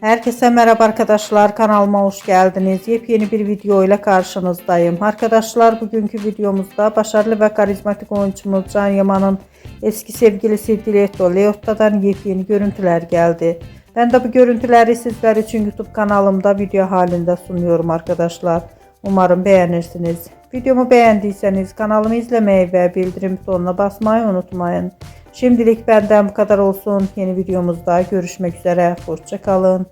Herkese merhaba arkadaşlar, kanalıma hoş geldiniz. Yepyeni bir video ile karşınızdayım. Arkadaşlar, bugünkü videomuzda başarılı ve karizmatik oyuncumuz Can Yaman'ın eski sevgilisi Diletto Leotta'dan yepyeni görüntüler geldi. Ben de bu görüntüleri sizler için YouTube kanalımda video halinde sunuyorum arkadaşlar. Umarım beğenirsiniz. Videomu beğendiyseniz kanalımı izlemeyi ve bildirim butonuna basmayı unutmayın. Şimdilik benden bu kadar olsun. Yeni videomuzda görüşmek üzere. Hoşça kalın.